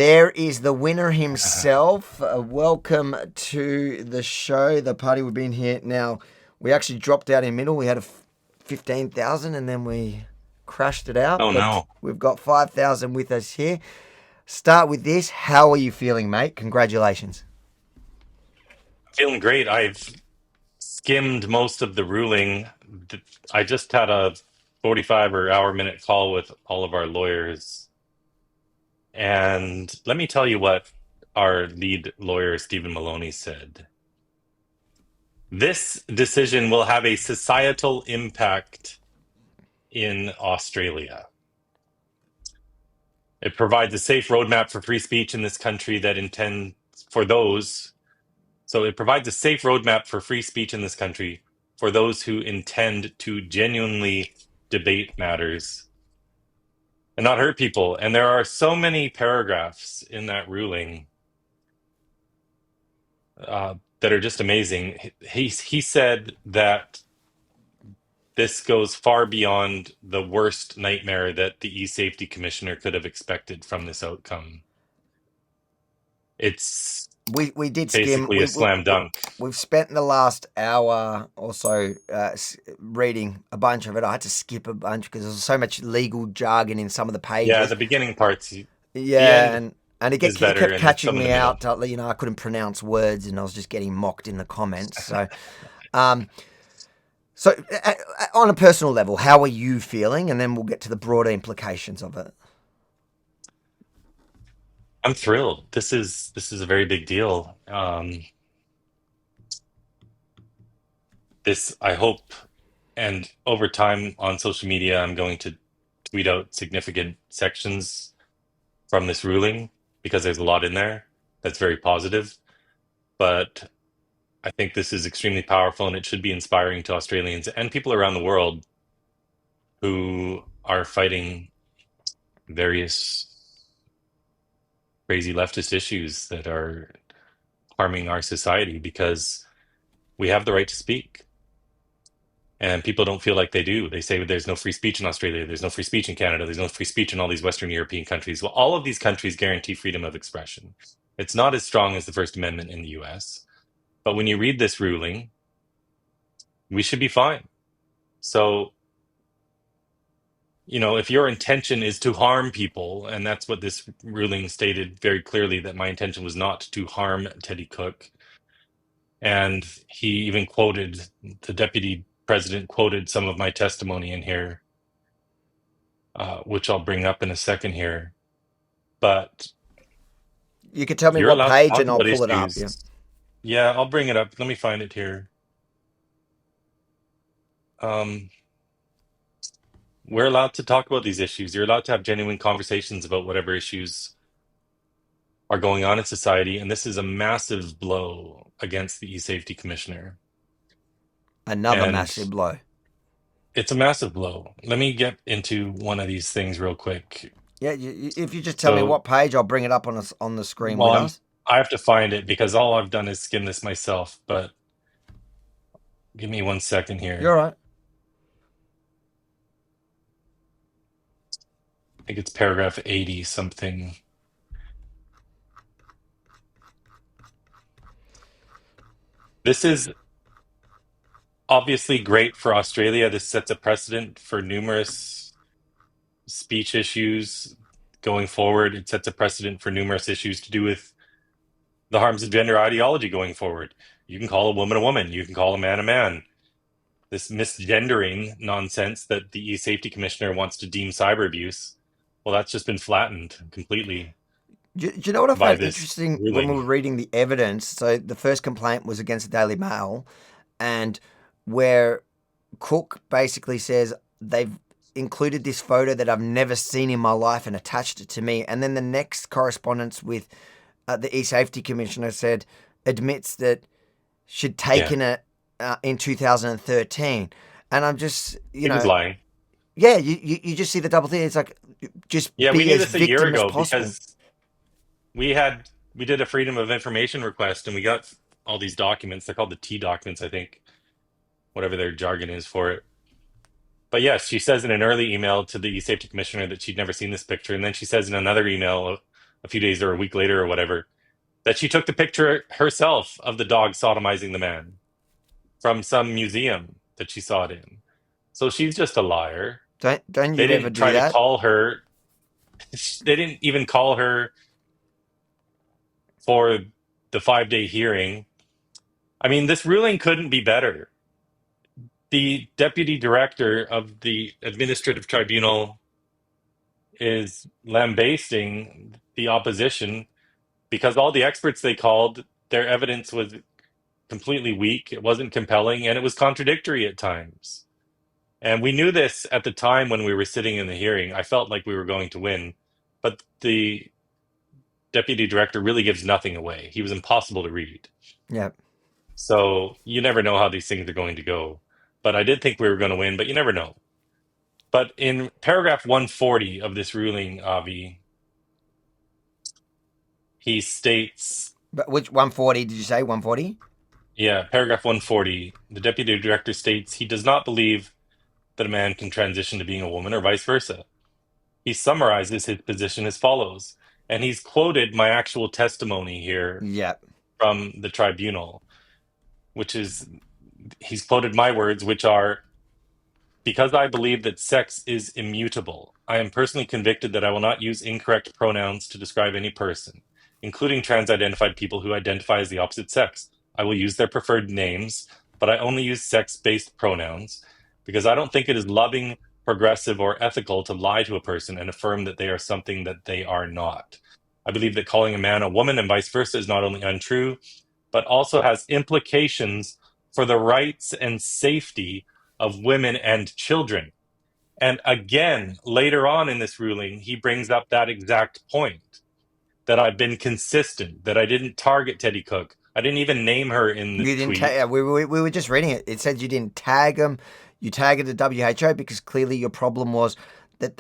There is the winner himself. Welcome to the show, the party. We've been here now. We actually dropped out in the middle. We had 15,000 and then we crashed it out. Oh But no, we've got 5,000 with us here. Start with this. How are you feeling, mate? Congratulations. feeling great. I've skimmed most of the ruling. I just had a 45 or hour minute call with all of our lawyers. And let me tell you what our lead lawyer, Stephen Maloney, said. This decision will have a societal impact in Australia. It provides a safe roadmap for free speech in this country that intends for those. So it provides a safe roadmap for free speech in this country for those who intend to genuinely debate matters and not hurt people. And there are so many paragraphs in that ruling that are just amazing. He said that this goes far beyond the worst nightmare that the eSafety commissioner could have expected from this outcome. It's We did skim. basically a slam dunk. We've spent the last hour or so reading a bunch of it. I had to skip a bunch because there's so much legal jargon in some of the Yeah, pages. the beginning parts, the Yeah, end and is it better, kept and catching some in the me middle. out. I couldn't pronounce words, and I was just getting mocked in the comments. Um, so, on a personal level, how are you feeling? And then we'll get to the broader implications of it. I'm thrilled. This is a very big deal. This I hope, and over time on social media, I'm going to tweet out significant sections from this ruling because there's a lot in there that's very positive. But I think this is extremely powerful, and it should be inspiring to Australians and people around the world who are fighting various crazy leftist issues that are harming our society because we have the right to speak. And people don't feel like they do. They say there's no free speech in Australia, there's no free speech in Canada, there's no free speech in all these Western European countries. Well, all of these countries guarantee freedom of expression. It's not as strong as the First Amendment in the US, but when you read this ruling, we should be fine. So, if your intention is to harm people, and that's what this ruling stated very clearly, that my intention was not to harm Teddy Cook. And he even quoted, the deputy president quoted some of my testimony in here, which I'll bring up in a second here. But You can tell me you're what allowed to page, talk and I'll about pull it up. Yeah. issues. Yeah, I'll bring it up. Let me find it here. Um, we're allowed to talk about these issues. You're allowed to have genuine conversations about whatever issues are going on in society. And this is a massive blow against the eSafety Commissioner. Another And massive blow. it's a massive blow. Let me get into one of these things real quick. Yeah, if you just tell me So, what page, I'll bring it up on the screen well, with I'm us. I have to find it because all I've done is skim this myself, but give me 1 second You're here. all right. I think it's paragraph 80 something. This is obviously great for Australia. This sets a precedent for numerous speech issues going forward. It sets a precedent for numerous issues to do with the harms of gender ideology going forward. You can call a woman a woman, you can call a man a man. This misgendering nonsense that the eSafety Commissioner wants to deem cyber abuse, well, that's just been flattened completely Do you know what I by found this interesting when we ruling. were reading the evidence? So the first complaint was against the Daily Mail, and where Cook basically says they've included this photo that I've never seen in my life and attached it to me. And then the next correspondence with the eSafety Commissioner said admits that she'd Yeah, taken it in 2013. And I'm just, he was lying. yeah, you just see the double thing. It's like, just Yeah, we be knew as this a year victim as ago possible. because we did a freedom of information request and we got all these documents. They're called the T documents, I think, whatever their jargon is for it. But yes, she says in an early email to the safety commissioner that she'd never seen this picture, and then she says in another email a few days or a week later or whatever, that she took the picture herself of the dog sodomizing the man from some museum that she saw it in. So she's just a liar. Don't They you ever didn't do try to that? call her. They didn't even call her for the 5 day hearing. I mean, this ruling couldn't be better. The deputy director of the administrative tribunal is lambasting the opposition because all the experts they called, their evidence was completely weak. It wasn't compelling, and it was contradictory at times. And we knew this at the time when we were sitting in the hearing. I felt like we were going to win, but the deputy director really gives nothing away. He was impossible to read. Yeah. So you never know how these things are going to go. But I did think we were going to win, but you never know. But in paragraph 140 of this ruling, Avi, he states, But which 140 did you say? 140? yeah, paragraph 140, the deputy director states he does not believe that a man can transition to being a woman or vice versa. He summarizes his position as follows, and he's quoted my actual testimony here Yeah. from the tribunal, which is, he's quoted my words, which are, because I believe that sex is immutable, I am personally convicted that I will not use incorrect pronouns to describe any person, including trans-identified people who identify as the opposite sex. I will use their preferred names, but I only use sex-based pronouns because I don't think it is loving, progressive, or ethical to lie to a person and affirm that they are something that they are not. I believe that calling a man a woman and vice versa is not only untrue, but also has implications for the rights and safety of women and children. And again, later on in this ruling, he brings up that exact point, that I've been consistent, that I didn't target Teddy Cook. I didn't even name her in the You didn't tweet. tag. We were just reading it. It said you didn't tag them. You tagged the WHO because clearly your problem was that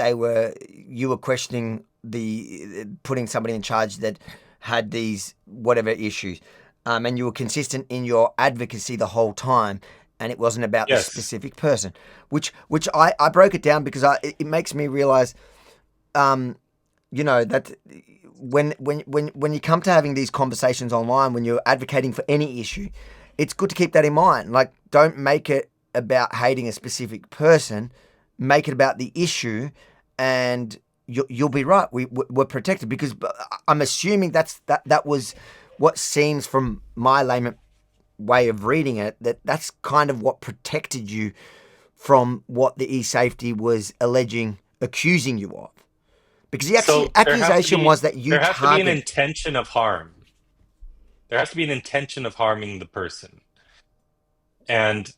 you were questioning the putting somebody in charge that had these whatever issues, and you were consistent in your advocacy the whole time, and it wasn't about the Yes. specific person. Which I broke it down because it makes me realize, um, that when you come to having these conversations online, when you're advocating for any issue, it's good to keep that in mind. Like, don't make it about hating a specific person. Make it about the issue, and you'll be right. We're protected because I'm assuming that was what seems from my layman way of reading it, that's kind of what protected you from what the eSafety was accusing you of. Because the So accusation was that you there has to be an targeted. intention of harm. There has to be an intention of harming the person. And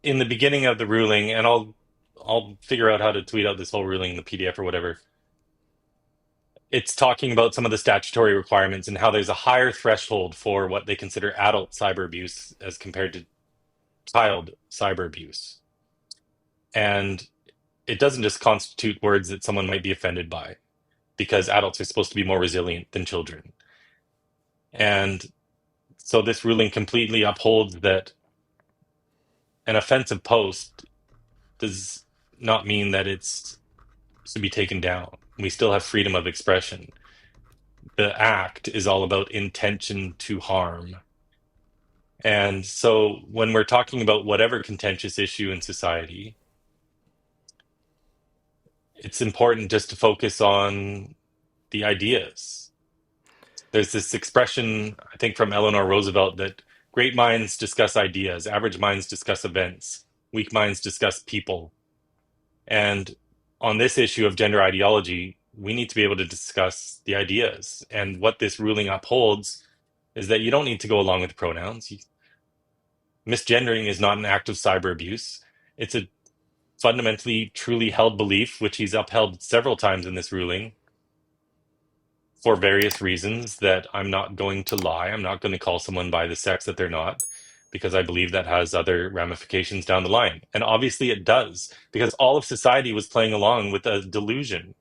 in the beginning of the ruling, and I'll figure out how to tweet out this whole ruling in the PDF or whatever. It's talking about some of the statutory requirements and how there's a higher threshold for what they consider adult cyber abuse as compared to child cyber abuse. And it doesn't just constitute words that someone might be offended by, because adults are supposed to be more resilient than children. And so this ruling completely upholds that an offensive post does not mean that it's to be taken down. We still have freedom of expression. The act is all about intention to harm. And so when we're talking about whatever contentious issue in society, it's important just to focus on the ideas. There's this expression, I think, from Eleanor Roosevelt that great minds discuss ideas, average minds discuss events, weak minds discuss people. And on this issue of gender ideology, we need to be able to discuss the ideas. And what this ruling upholds is that you don't need to go along with pronouns. Misgendering is not an act of cyber abuse. It's a fundamentally, truly held belief, which he's upheld several times in this ruling for various reasons, that I'm not going to lie. I'm not going to call someone by the sex that they're not, because I believe that has other ramifications down the line. And obviously it does, because all of society was playing along with a delusion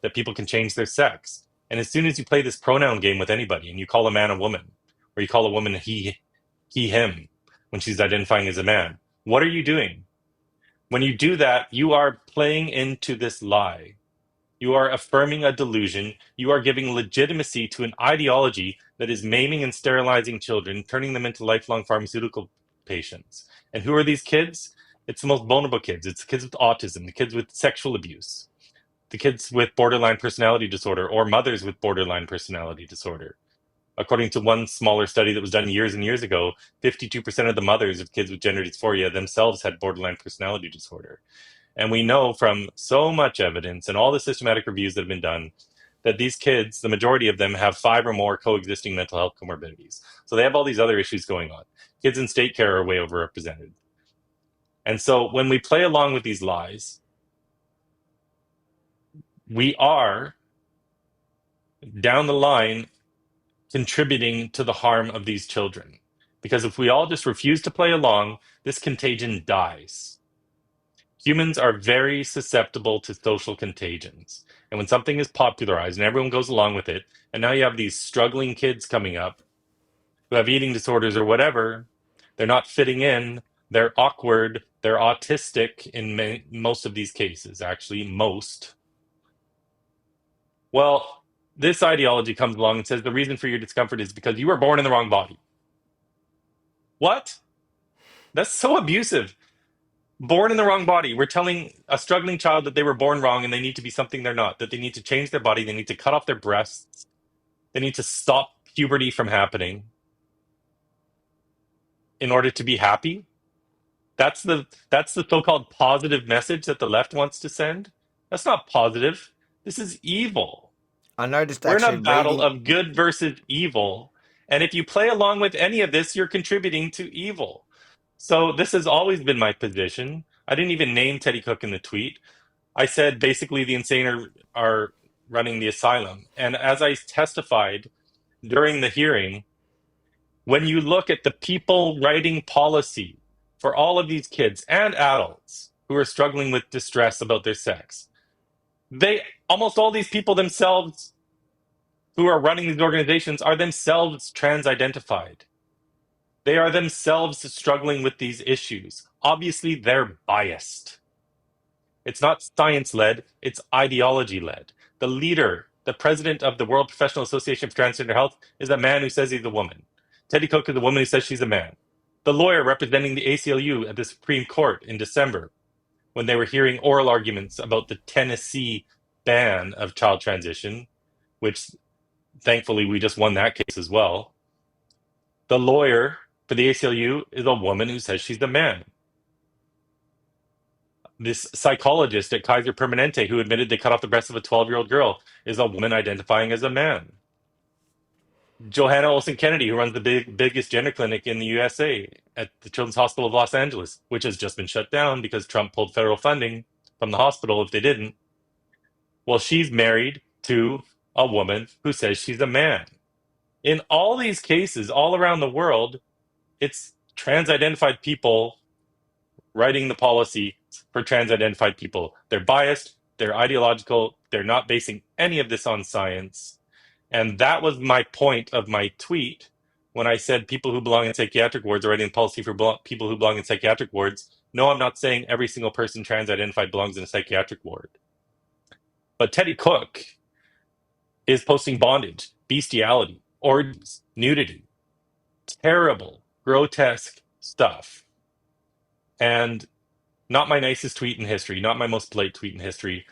that people can change their sex. And as soon as you play this pronoun game with anybody and you call a man a woman, or you call a woman him, when she's identifying as a man, what are you doing? When you do that, you are playing into this lie. You are affirming a delusion. You are giving legitimacy to an ideology that is maiming and sterilizing children, turning them into lifelong pharmaceutical patients. And who are these kids? It's the most vulnerable kids. It's the kids with autism, the kids with sexual abuse, the kids with borderline personality disorder, or mothers with borderline personality disorder. According to one smaller study that was done years and years ago, 52% of the mothers of kids with gender dysphoria themselves had borderline personality disorder. And we know from so much evidence and all the systematic reviews that have been done that these kids, the majority of them, have 5 or more coexisting mental health comorbidities. So they have all these other issues going on. Kids in state care are way overrepresented. And so when we play along with these lies, we are down the line contributing to the harm of these children. Because if we all just refuse to play along, this contagion dies. Humans are very susceptible to social contagions. And when something is popularized and everyone goes along with it, and now you have these struggling kids coming up who have eating disorders or whatever, they're not fitting in, they're awkward, they're autistic in most of these cases, actually, most. Well, this ideology comes along and says the reason for your discomfort is because you were born in the wrong body. What? That's so abusive. Born in the wrong body. We're telling a struggling child that they were born wrong and they need to be something they're not, that they need to change their body, they need to cut off their breasts, they need to stop puberty from happening in order to be happy. That's the so-called positive message that the left wants to send. That's not positive. This is evil. I noticed We're in a actually battle reading. of good versus evil. And if you play along with any of this, you're contributing to evil. So this has always been my position. I didn't even name Teddy Cook in the tweet. I said basically the insane are running the asylum. And as I testified during the hearing, when you look at the people writing policy for all of these kids and adults who are struggling with distress about their sex, they almost all these people themselves who are running these organizations are themselves trans identified. They are themselves struggling with these issues. Obviously, they're biased. It's not science led, it's ideology led. The leader, the president of the World Professional Association for Transgender Health, is a man who says he's a woman. Teddy Cook is a woman who says she's a man. The lawyer representing the ACLU at the Supreme Court in December, when they were hearing oral arguments about the Tennessee ban of child transition, which thankfully we just won that case as well. The lawyer for the ACLU is a woman who says she's a man. This psychologist at Kaiser Permanente who admitted they cut off the breast of a 12-year-old girl is a woman identifying as a man. Johanna Olsen Kennedy, who runs the biggest gender clinic in the USA at the Children's Hospital of Los Angeles, which has just been shut down because Trump pulled federal funding from the hospital if they didn't. Well, she's married to a woman who says she's a man. In all these cases, all around the world, it's trans-identified people writing the policy for trans-identified people. They're biased, they're ideological, they're not basing any of this on science. And that was my point of my tweet when I said people who belong in psychiatric wards are writing policy for people who belong in psychiatric wards. No, I'm not saying every single person trans-identified belongs in a psychiatric ward. But Teddy Cook is posting bondage, bestiality, orgies, nudity, terrible, grotesque stuff. And not my nicest tweet in history, not my most polite tweet in history.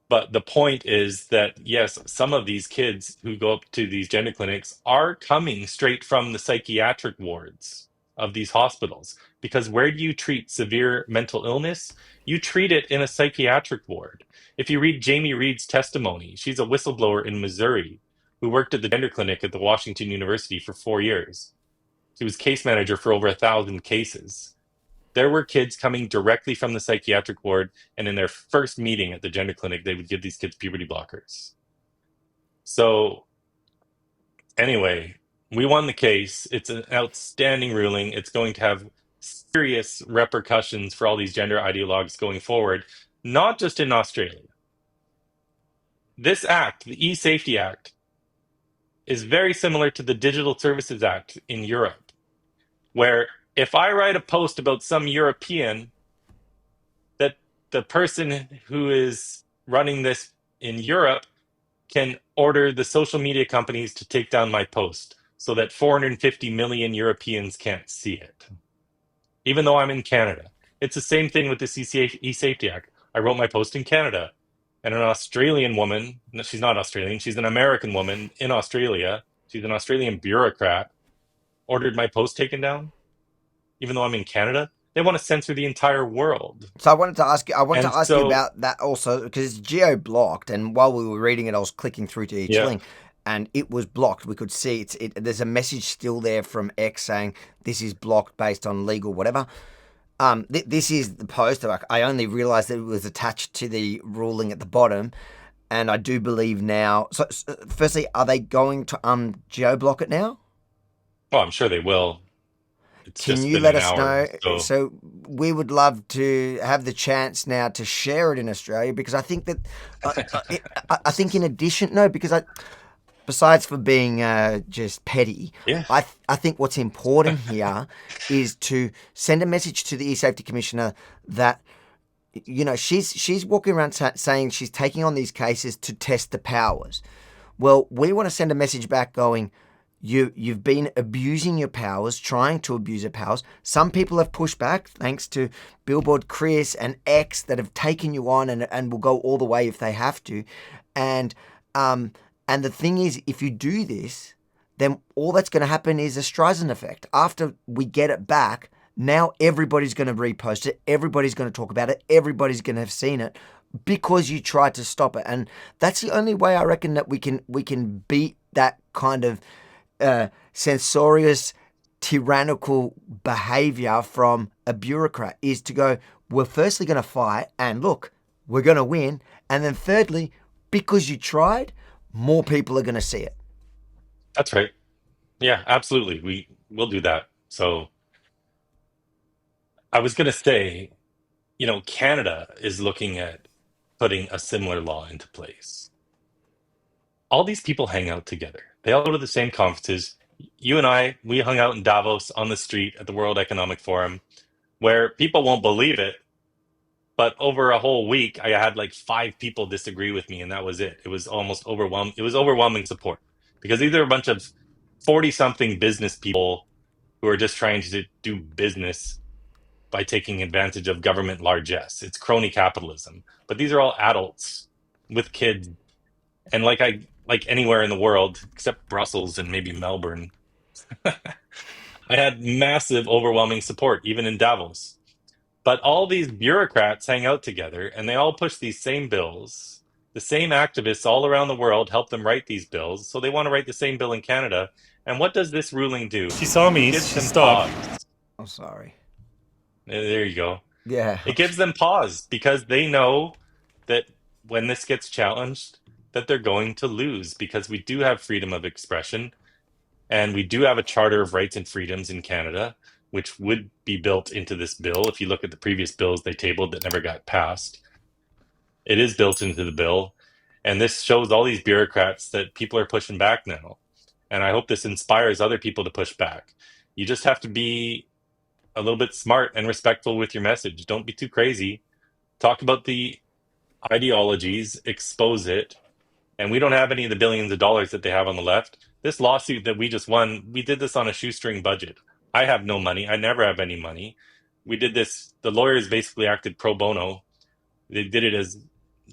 But the point is that, yes, some of these kids who go up to these gender clinics are coming straight from the psychiatric wards of these hospitals. Because where do you treat severe mental illness? You treat it in a psychiatric ward. If you read Jamie Reed's testimony, she's a whistleblower in Missouri who worked at the gender clinic at the Washington University for 4 years. She was case manager for over 1,000 cases. There were kids coming directly from the psychiatric ward, and in their first meeting at the gender clinic, they would give these kids puberty blockers. So, anyway, we won the case. It's an outstanding ruling. It's going to have serious repercussions for all these gender ideologues going forward, not just in Australia. This act, the eSafety Act, is very similar to the Digital Services Act in Europe, where if I write a post about some European, that the person who is running this in Europe can order the social media companies to take down my post so that 450 million Europeans can't see it, even though I'm in Canada. It's the same thing with this eSafety Act. I wrote my post in Canada, and an Australian woman, no, she's not Australian, she's an American woman in Australia, she's an Australian bureaucrat, ordered my post taken down, even though I'm in Canada. They want to censor the entire world. So I wanted to ask you. I wanted And to ask you so, about that also because it's geo blocked, and while we were reading it, I was clicking through to each yeah, link, and it was blocked. We could see there's a message still there from X saying this is blocked based on legal whatever. This is the post. I only realised that it was attached to the ruling at the bottom, and I do believe now. So firstly, are they going to geo block it now? well, I'm sure they will. It's Can just you been let an us hour. know? So, So we would love to have the chance now to share it in Australia because I think that I think in addition, no, because besides for being just petty, yeah, I think what's important here is to send a message to the eSafety Commissioner that she's walking around saying she's taking on these cases to test the powers. Well, we want to send a message back going, you've been abusing your powers, trying to abuse your powers. Some people have pushed back, thanks to Billboard, Chris, and X that have taken you on and will go all the way if they have to. And the thing is, if you do this, then all that's going to happen is a Streisand effect. After we get it back, now everybody's going to repost it. Everybody's going to talk about it. Everybody's going to have seen it because you tried to stop it. And that's the only way I reckon that we can beat that kind of censorious, tyrannical behavior from a bureaucrat is to go, we're firstly going to fight and look, we're going to win. And then thirdly, because you tried, more people are going to see it. that's right. Yeah, absolutely. We will do that. So I was going to say, Canada is looking at putting a similar law into place. All these people hang out together. They all go to the same conferences. You and I, we hung out in Davos on the street at the World Economic Forum, where people won't believe it, but over a whole week, I had like 5 people disagree with me, and that was it. It was almost overwhelming. It was overwhelming support because these are a bunch of 40-something business people who are just trying to do business by taking advantage of government largesse. It's crony capitalism. But these are all adults with kids, and like anywhere in the world except Brussels and maybe Melbourne, I had massive, overwhelming support, even in Davos. But all these bureaucrats hang out together and they all push these same bills. The same activists all around the world help them write these bills. So they want to write the same bill in Canada. And what does this ruling do? She saw It me. gives She them stopped. pause. I'm sorry. There you go. Yeah. It gives them pause because they know that when this gets challenged, that they're going to lose because we do have freedom of expression and we do have a Charter of Rights and Freedoms in Canada, which would be built into this bill. If you look at the previous bills they tabled that never got passed, it is built into the bill. And this shows all these bureaucrats that people are pushing back now. And I hope this inspires other people to push back. You just have to be a little bit smart and respectful with your message. Don't be too crazy. Talk about the ideologies, expose it, and we don't have any of the billions of dollars that they have on the left. This lawsuit that we just won, we did this on a shoestring budget. I have no money. I never have any money. We did this, the lawyers basically acted pro bono. They did it as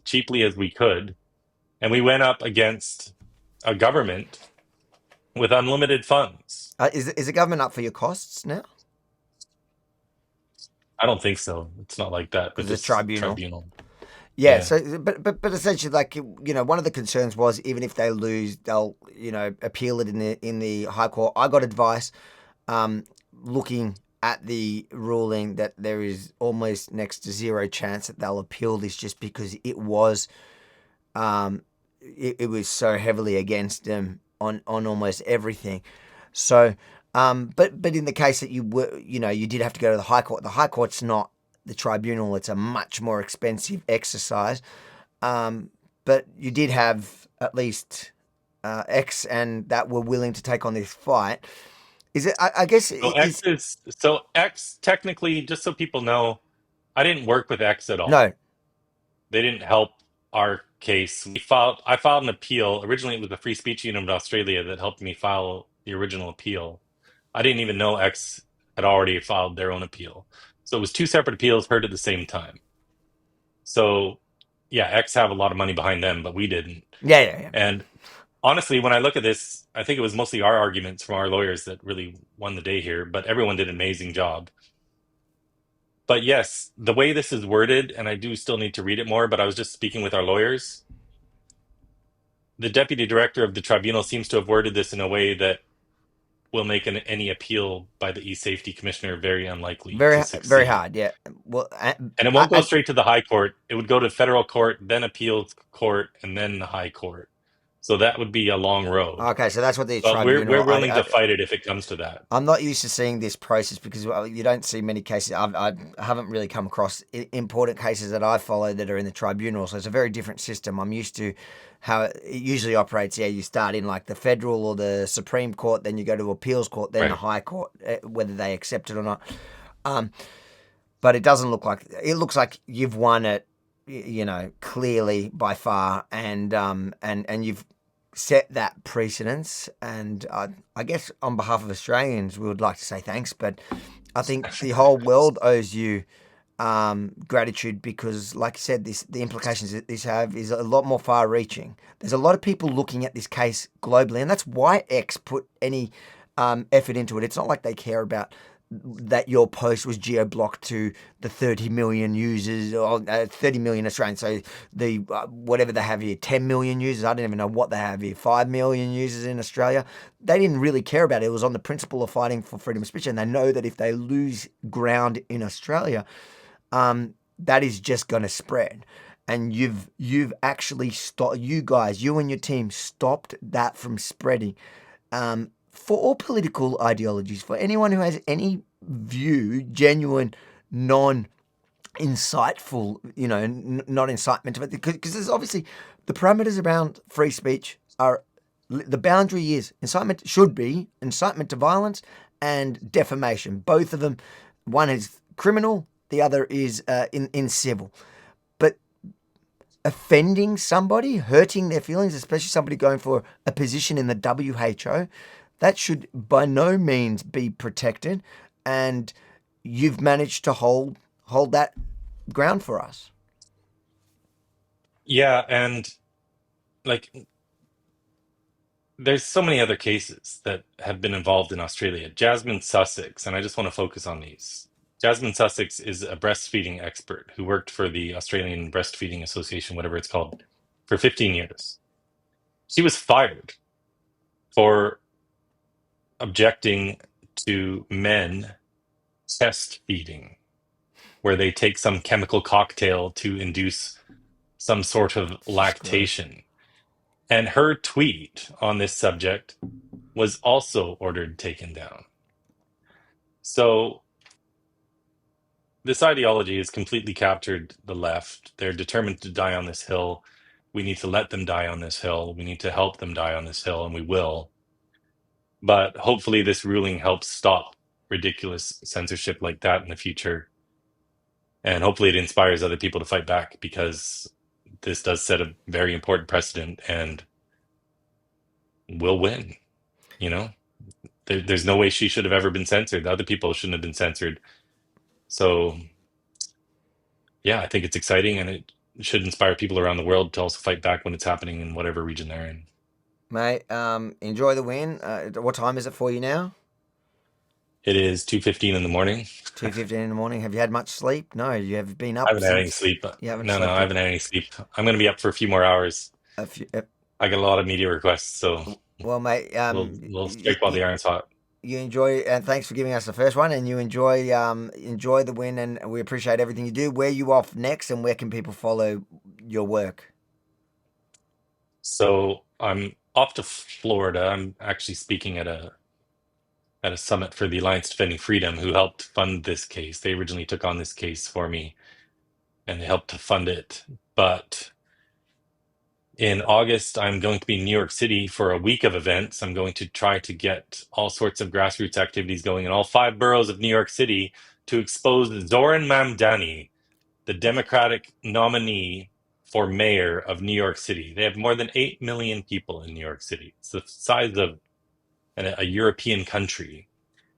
cheaply as we could. And we went up against a government with unlimited funds. Is the government up for your costs now? I don't think so. It's not like that with Because the this tribunal. tribunal. Yeah. Yeah. So, but essentially, like one of the concerns was even if they lose, they'll appeal it in the High Court. I got advice, looking at the ruling that there is almost next to zero chance that they'll appeal this just because it was so heavily against them on almost everything. So, but in the case that you did have to go to the High Court. The High Court's not the tribunal. It's a much more expensive exercise. But you did have at least X and that were willing to take on this fight. Is it? I guess So X is so X technically, just so people know, I didn't work with X at all. no. They didn't help our case, I filed an appeal. Originally, it was the Free Speech Union of Australia that helped me file the original appeal. I didn't even know X had already filed their own appeal. So it was two separate appeals heard at the same time. So yeah, X have a lot of money behind them, but we didn't. Yeah, yeah, yeah. And honestly, when I look at this, I think it was mostly our arguments from our lawyers that really won the day here, but everyone did an amazing job. But yes, the way this is worded, and I do still need to read it more, but I was just speaking with our lawyers. The deputy director of the tribunal seems to have worded this in a way that will make any appeal by the eSafety commissioner very unlikely to Very, very succeed. hard. Yeah. Well, And it won't go straight to the high court. It would go to federal court, then appeals court, and then the high court. So that would be a long road. okay, so that's what the But we're tribunal. willing to fight it if it comes to that. I'm not used to seeing this process because you don't see many cases. I haven't really come across important cases that I follow that are in the tribunal. So it's a very different system. I'm used to how it usually operates. Yeah, you start in like the federal or the Supreme Court, then you go to appeals court, then the Right. High Court, whether they accept it or not. But it doesn't look like it. Looks like you've won it, clearly by far, and you've set that precedence. And I guess on behalf of Australians, we would like to say thanks. But I think the whole world owes you gratitude because, like you said, the implications that this have is a lot more far-reaching. There's a lot of people looking at this case globally, and that's why X put any effort into it. It's not like they care about that your post was geo-blocked to the 30 million users or 30 million Australians. So the whatever they have here, 10 million users. I don't even know what they have here. 5 million users in Australia. They didn't really care about it. It was on the principle of fighting for freedom of speech, and they know that if they lose ground in Australia, that is just going to spread. And you've actually stopped. You guys, you and your team stopped that from spreading. For all political ideologies, for anyone who has any view, genuine, non-insightful, not incitement to it, because there's obviously the parameters around free speech are the boundary is should be incitement to violence and defamation. Both of them, one is criminal, the other is in civil. But offending somebody, hurting their feelings, especially somebody going for a position in the WHO, that should by no means be protected, and you've managed to hold that ground for us. Yeah, and like there's so many other cases that have been involved in Australia. Jasmine Sussex, and I just want to focus on these. Jasmine Sussex is a breastfeeding expert who worked for the Australian Breastfeeding Association, whatever it's called, for 15 years. She was fired for objecting to men chest feeding, where they take some chemical cocktail to induce some sort of lactation. And her tweet on this subject was also ordered taken down. So this ideology has completely captured the left. They're determined to die on this hill. We need to let them die on this hill. We need to help them die on this hill, and we will. But hopefully this ruling helps stop ridiculous censorship like that in the future. And hopefully it inspires other people to fight back, because this does set a very important precedent and we'll win. There's no way she should have ever been censored. The other people shouldn't have been censored. So yeah, I think it's exciting, and it should inspire people around the world to also fight back when it's happening in whatever region they're in. Mate, enjoy the win. What time is it for you now? It is 2:15 in the morning. 2:15 in the morning. Have you had much sleep? No, you have been I up haven't had any since sleep. you haven't No, slept I haven't had any sleep. I'm going to be up for a few more hours. a few. I got a lot of media requests, so Well, mate, we'll strike while the iron's hot. you enjoy, and thanks for giving us the first one. And you enjoy the win, and we appreciate everything you do. Where are you off next, and where can people follow your work? So I'm off to Florida. I'm actually speaking at a summit for the Alliance Defending Freedom, who helped fund this case. They originally took on this case for me, and they helped to fund it. But in August, I'm going to be in New York City for a week of events. I'm going to try to get all sorts of grassroots activities going in all 5 boroughs of New York City to expose Zoran Mamdani, the Democratic nominee for mayor of New York City. They have more than 8 million people in New York City. It's the size of a European country.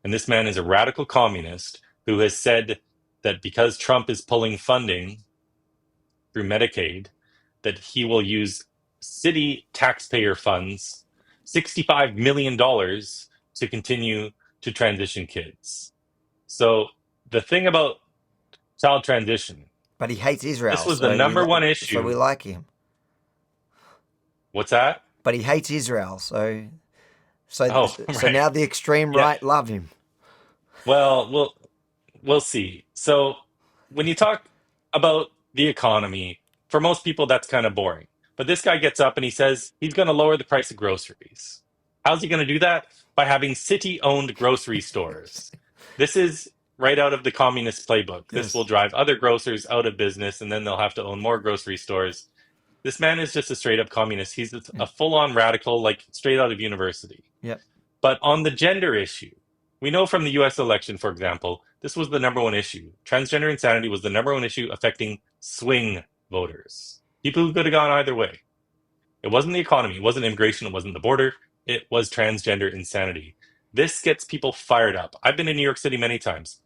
And this man is a radical communist who has said that because Trump is pulling funding through Medicaid, that he will use city taxpayer funds, $65 million, to continue to transition kids. So the thing about child transition, But he hates this Israel, was the number one so we issue. like him. What's that? But he hates Israel, so Oh, so right. now the extreme Yeah. right love him. Well, we'll see. So when you talk about the economy, for most people that's kind of boring. But this guy gets up and he says he's going to lower the price of groceries. How's he going to do that? By having city-owned grocery stores. This is right out of the communist playbook. This will Yes. drive other grocers out of business, and then they'll have to own more grocery stores. This man is just a straight-up communist. He's a full-on radical, like straight out of university. Yep. But on the gender issue, we know from the US election, for example, this was the number one issue. Transgender insanity was the number one issue affecting swing voters, people who could have gone either way. It wasn't the economy, it wasn't immigration, it wasn't the border, it was transgender insanity. This gets people fired up. I've been in New York City many times.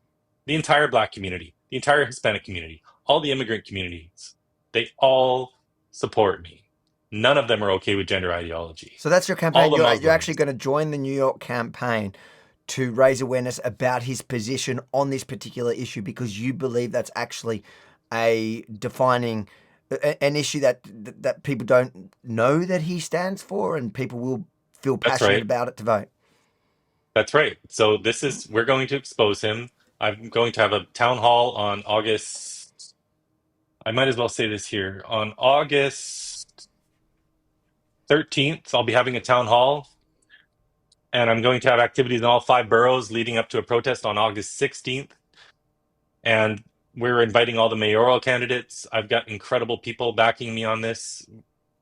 The entire Black community, the entire Hispanic community, all the immigrant communities, they all support me. None of them are okay with gender ideology. So that's your All campaign. the You're actually Muslims. going to join the New York campaign to raise awareness about his position on this particular issue because you believe that's actually a defining an issue that people don't know that he stands for, and people will feel That's passionate right. about it to vote. That's right. So we're going to expose him. I'm going to have a town hall on August. I might as well say this here. On August 13th, I'll be having a town hall, and I'm going to have activities in all 5 boroughs leading up to a protest on August 16th. And we're inviting all the mayoral candidates. I've got incredible people backing me on this.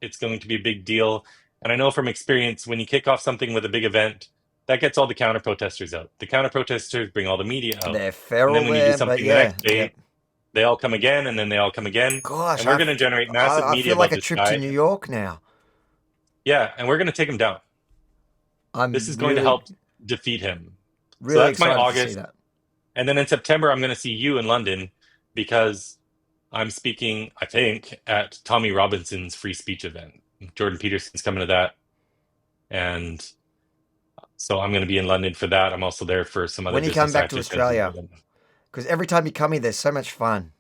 It's going to be a big deal. And I know from experience, when you kick off something with a big event, that gets all the counter protesters out. The counter protesters bring all the media out. They're And then feral when you do there, but something the yeah, next yep. day, they all come again, and then they all come again. Gosh, And we're going to generate massive I media feel like about a this trip to guy. New York now. Yeah, and we're going to take him down. This I'm is going to help defeat him. So really that's my excited to see August. that. And then in September, I'm going to see you in London because I'm speaking, I think, at Tommy Robinson's free speech event. Jordan Peterson's coming to that. And so I'm going to be in London for that. I'm also there for some other When are you coming business back to activities. Australia? Because every time you come here, there's so much fun.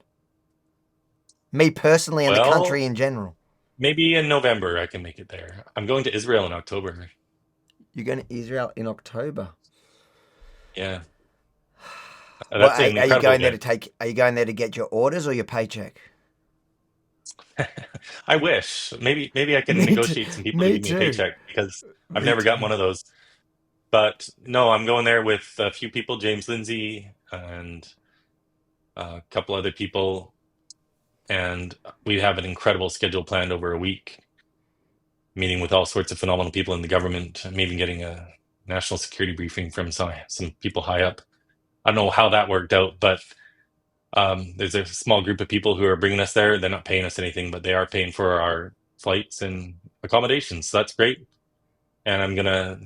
Me personally and the Well, country in general. maybe in November I can make it there. I'm going to Israel in October. You're going to Israel in October. Yeah. Well, That's an are you incredible going there to event. take? Are you going there to get your orders or your paycheck? I wish. Maybe I can Me too. negotiate some people to Me give me a too. paycheck because I've Me never gotten too. one of those. But no, I'm going there with a few people, James Lindsay and a couple other people, and we have an incredible schedule planned over a week, meeting with all sorts of phenomenal people in the government. I'm even getting a national security briefing from some people high up. I don't know how that worked out, but there's a small group of people who are bringing us there. They're not paying us anything, but they are paying for our flights and accommodations. So that's great. And I'm gonna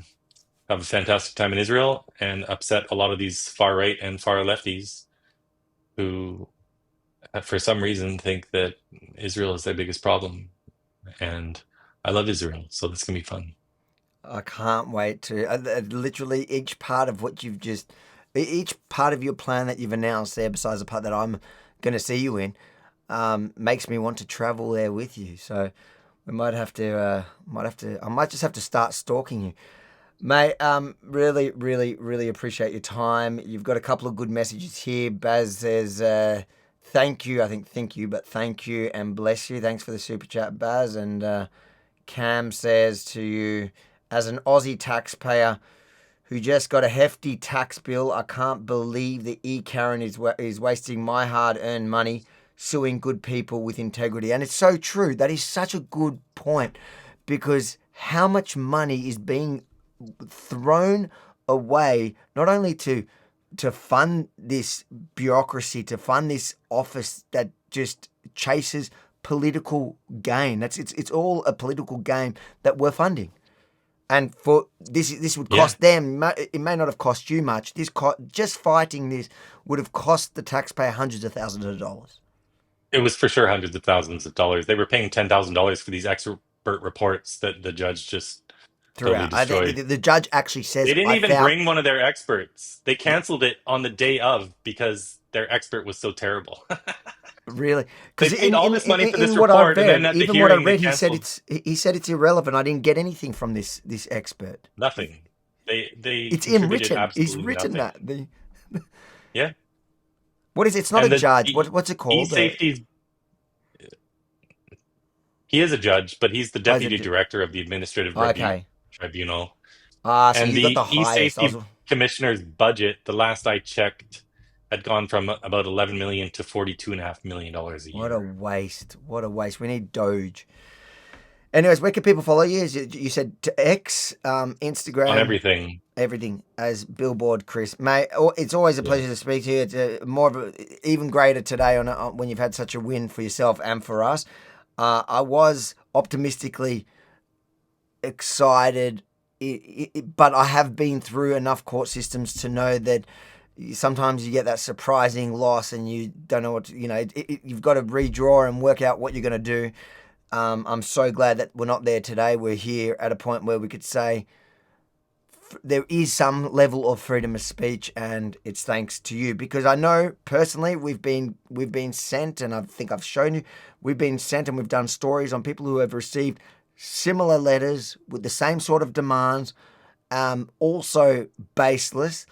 have a fantastic time in Israel and upset a lot of these far right and far lefties who, for some reason, think that Israel is their biggest problem. And I love Israel, so this can be fun. I can't wait to. Literally, each part of what you've just, each part of your plan that you've announced there, besides the part that I'm going to see you in, makes me want to travel there with you. So we I might just have to start stalking you. Mate, really, really, really appreciate your time. You've got a couple of good messages here. Baz says, thank you. I think thank you, but thank you and bless you. Thanks for the super chat, Baz. And Cam says to you, as an Aussie taxpayer who just got a hefty tax bill, I can't believe the Karen is wasting my hard-earned money suing good people with integrity. And it's so true. That is such a good point because how much money is being thrown away not only to fund this bureaucracy, to fund this office that just chases political gain. It's all a political game that we're funding. And for this would Yeah. cost them. It may not have cost you much. Just fighting this would have cost the taxpayer hundreds of thousands of dollars. It was for sure hundreds of thousands of dollars. They were paying $10,000 for these expert reports that the judge just totally Throughout, destroyed. the judge actually says, They didn't "I even found bring one of their experts. They canceled it on the day of because their expert was so terrible. really They because paid all this money for this in what I report, and then read, at the even what I hearing, they read, canceled he said it's irrelevant. I didn't get anything from this expert. nothing. They It's him contributed written. He's absolutely written nothing. that. Yeah, What is it? It's not a and judge. the What's it called? eSafety, he is a judge, but he's the Oh, is deputy it? director of the Administrative Review Okay. Tribunal. So And you got the the highest. eSafety commissioner's budget, the last I checked, had gone from about 11 million to $42.5 million a What a year waste. What a waste. We need Doge. Anyways, where can people follow you? You said to X, on Instagram, everything. everything as Billboard, Chris. Mate, it's always a Yeah. pleasure to speak to you. It's more of even greater today when you've had such a win for yourself and for us. I was optimistically excited, but I have been through enough court systems to know that sometimes you get that surprising loss and you don't know what to, you've got to redraw and work out what you're going to do. I'm so glad that we're not there today. We're here at a point where we could say there is some level of freedom of speech, and it's thanks to you, because I know personally we've been sent, and I think I've shown you, we've been sent and we've done stories on people who have received similar letters with the same sort of demands, also baseless,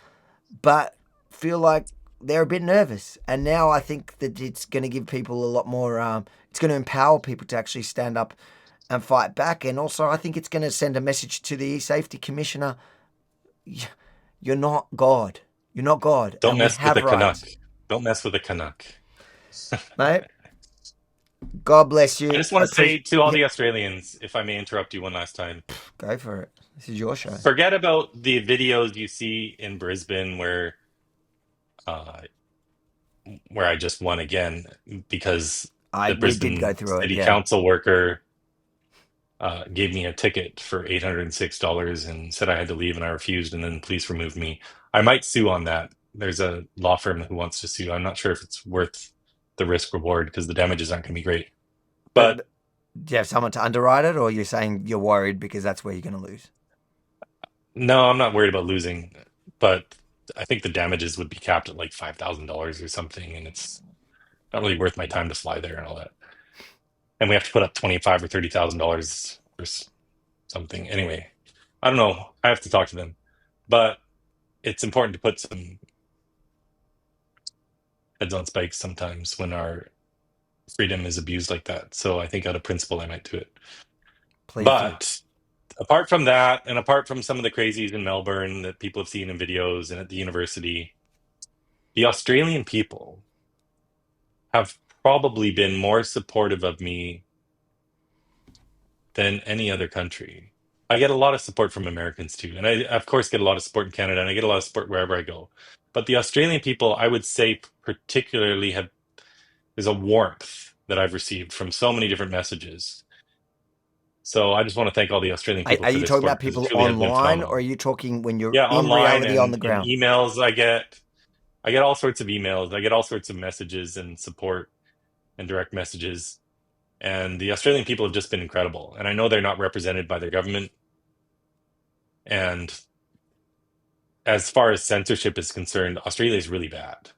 but feel like they're a bit nervous. And now I think that it's going to give people a lot more, it's going to empower people to actually stand up and fight back. And also I think it's going to send a message to the eSafety Commissioner. You're not God. You're not God. Don't And we mess with have the Canuck. rights. Don't mess with the Canuck. Mate, God bless I you. just want I to say appreciate. to all Yeah, the Australians, if I may interrupt you one last time, go for it. This is your show. forget about the videos you see in Brisbane uh, where I just won again because the We did go Brisbane through it. City Yeah. Council worker gave me a ticket for $806 and said I had to leave, and I refused, and then the police removed me. I might sue on that. There's a law firm who wants to sue. I'm not sure if it's worth the risk reward because the damages aren't going to be great. But But do you have someone to underwrite it, or you're saying you're worried because that's where you're going to lose? no, I'm not worried about losing. But I think the damages would be capped at like $5,000 or something, and it's not really worth my time to fly there and all that. And we have to put up 25 or $30,000 for something. Anyway, I don't know. I have to talk to them. But it's important to put some heads on spikes sometimes when our freedom is abused like that. So I think out of principle, I might do it. Please do. But apart from that, and apart from some of the crazies in Melbourne that people have seen in videos and at the university, the Australian people have probably been more supportive of me than any other country. I get a lot of support from Americans too. And I, of course, get a lot of support in Canada, and I get a lot of support wherever I go. But the Australian people, I would say, particularly have there's a warmth that I've received from so many different messages. So I just want to thank all the Australian people Are for you their talking support about because it people truly has been online, or are phenomenal. you talking when you're Yeah, in online reality on the and in ground? emails I get all sorts of emails. I get all sorts of messages and support and direct messages. And the Australian people have just been incredible. And I know they're not represented by their government. And as far as censorship is concerned, Australia is really bad.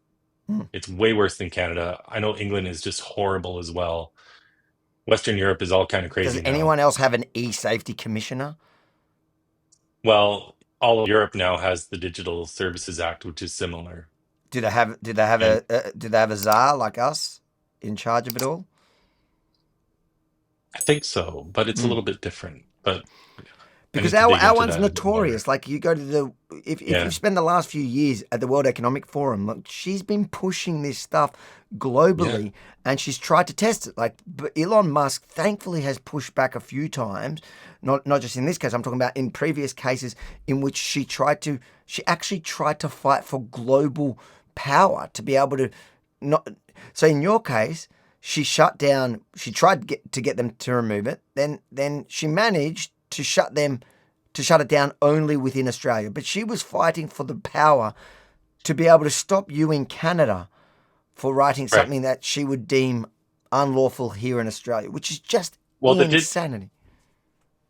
Hmm. It's way worse than Canada. I know England is just horrible as well. Western Europe is all kind of Does crazy now. anyone else have an e-safety commissioner? Well, all of Europe now has the Digital Services Act, which is similar. Do they have And a czar like us in charge of it all? I think so, but it's a Hmm. little bit different. But I Because need to dig our into one's that a bit more. notorious. Like you go to the if you Yeah, spend the last few years at the World Economic Forum, look, she's been pushing this stuff yeah, globally, and she's tried to test it. Like Elon Musk, thankfully, has pushed back a few times. Not just in this case. I'm talking about in previous cases in which she actually tried to fight for global power to be able to not. So in your case, She shut down. She tried to get them to remove it. Then she managed to shut it down only within Australia. But she was fighting for the power to be able to stop you in Canada for writing Right. something that she would deem unlawful here in Australia, which is just Well, insanity.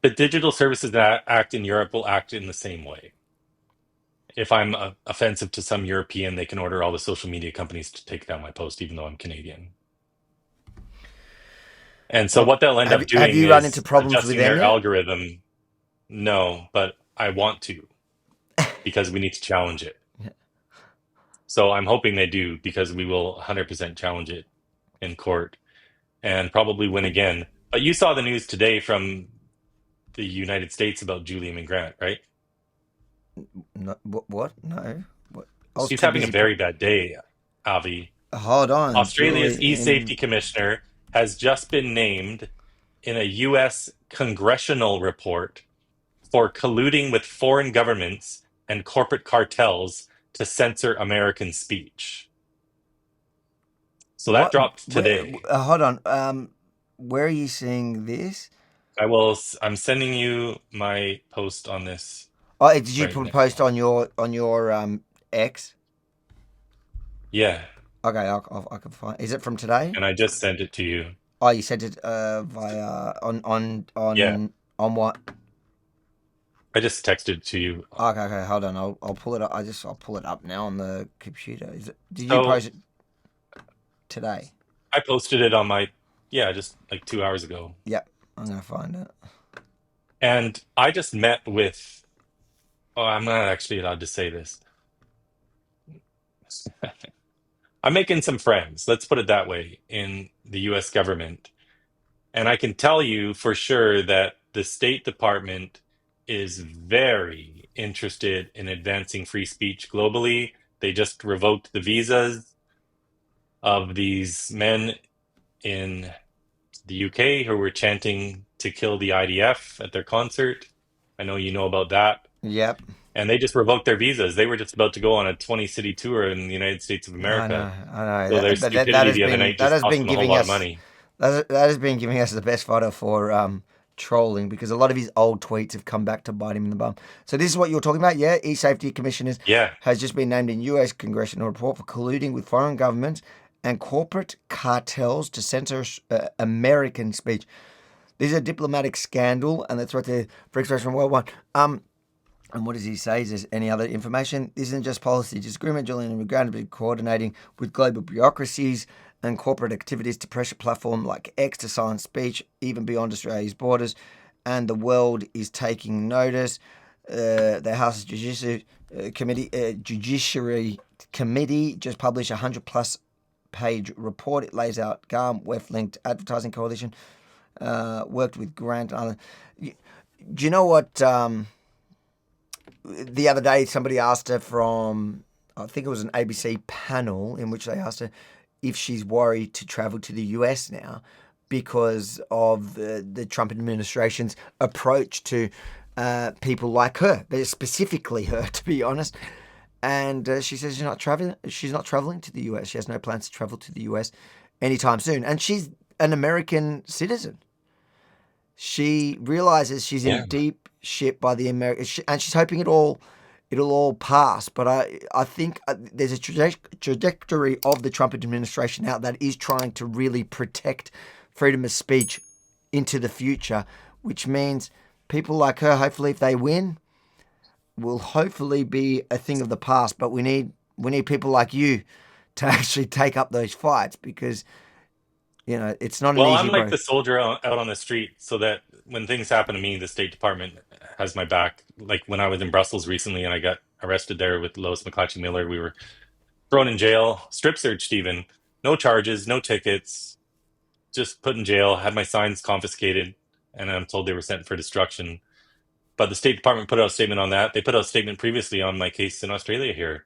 the Digital Services Act in Europe will act in the same way. If I'm offensive to some European, they can order all the social media companies to take down my post, even though I'm Canadian. And so Well, what they'll end up have doing you run into is problems with adjusting them their yet? algorithm. No, but I want to because we need to challenge it. So I'm hoping they do because we will 100% challenge it in court and probably win again. But you saw the news today from the United States about Julia Grant, right? No, what? No. What? I was She's too having a busy. very bad day, Avi. Hold on, Australia's Julie. eSafety commissioner has just been named in a US congressional report for colluding with foreign governments and corporate cartels to censor American speech. So that What? dropped Where? today. Hold on. Where are you seeing this? I'm sending you my post on this Oh, did you right put a post now. on your X? Yeah, Okay, I can find. Is it from today? and I just sent it to you. Oh, you sent it via Yeah, on what? I just texted it to you. Okay, okay. Hold on. I'll pull it up. I'll pull it up now on the computer. Is it? Did you So post it today? I posted it on my, yeah, just like 2 hours ago. Yep. I'm gonna find it. And I just met with, oh, I'm not actually allowed to say this. I'm making some friends, let's put it that way, in the US government. And I can tell you for sure that the State Department is very interested in advancing free speech globally. They just revoked the visas of these men in the UK who were chanting to kill the IDF at their concert. I know you know about that. Yep. And they just revoked their visas. They were just about to go on a 20 city tour in the United States of I America. know. I know. So their But that stupidity has the other been night just cost them a whole giving lot of us money. that has been giving us the best fodder for trolling because a lot of his old tweets have come back to bite him in the bum. So this is what you're talking about, yeah? eSafety commissioners Yeah. has just been named in US congressional report for colluding with foreign governments and corporate cartels to censor American speech. This is a diplomatic scandal, and that's what the for expression worldwide. And what does he say? Is there any other information? This isn't just policy disagreement. Julian and McGrath have been coordinating with global bureaucracies and corporate activities to pressure platform like X to silence speech, even beyond Australia's borders. And the world is taking notice. The House Judiciary Committee just published a 100+ page report. It lays out GARM, Weft linked advertising coalition, worked with Grant and other. Do you know what? The other day, somebody asked her from, I think it was an ABC panel, in which they asked her if she's worried to travel to the US now because of the Trump administration's approach to people like her, but specifically her, to be honest. And she says she's not traveling. She's not traveling to the US. She has no plans to travel to the US anytime soon. And she's an American citizen. She realizes she's in Yeah. deep shit by the American, and she's hoping it'll all pass. But I think there's a trajectory of the Trump administration out that is trying to really protect freedom of speech into the future, which means people like her, hopefully, if they win, will hopefully be a thing of the past. But we need people like you to actually take up those fights because it's not an Well, easy I'm like road. the soldier out on the street so that when things happen to me, the State Department has my back. Like when I was in Brussels recently and I got arrested there with Lois McClatchy Miller, we were thrown in jail, strip searched even, no charges, no tickets, just put in jail, had my signs confiscated, and I'm told they were sent for destruction. But the State Department put out a statement on that. They put out a statement previously on my case in Australia here.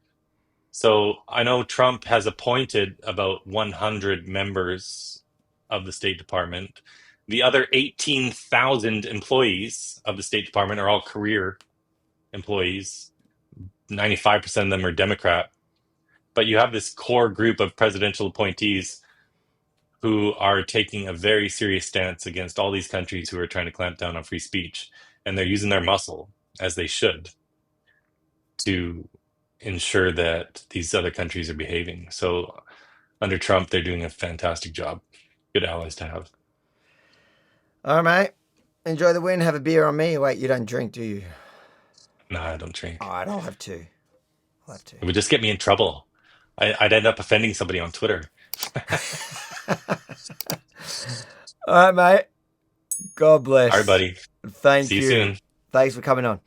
So I know Trump has appointed about 100 members of the State Department. The other 18,000 employees of the State Department are all career employees. 95% of them are Democrat. But you have this core group of presidential appointees who are taking a very serious stance against all these countries who are trying to clamp down on free speech. And they're using their muscle, as they should, to ensure that these other countries are behaving. So under Trump, they're doing a fantastic job. Good allies to have. All right, mate. Enjoy the win. Have a beer on me. Wait, you don't drink, do you? No, I don't All drink. right, I'll have two. I'll have two. It would just get me in trouble. I'd end up offending somebody on Twitter. All right, mate. God All right, bless. buddy. See Thank you you. soon. Thanks for coming on.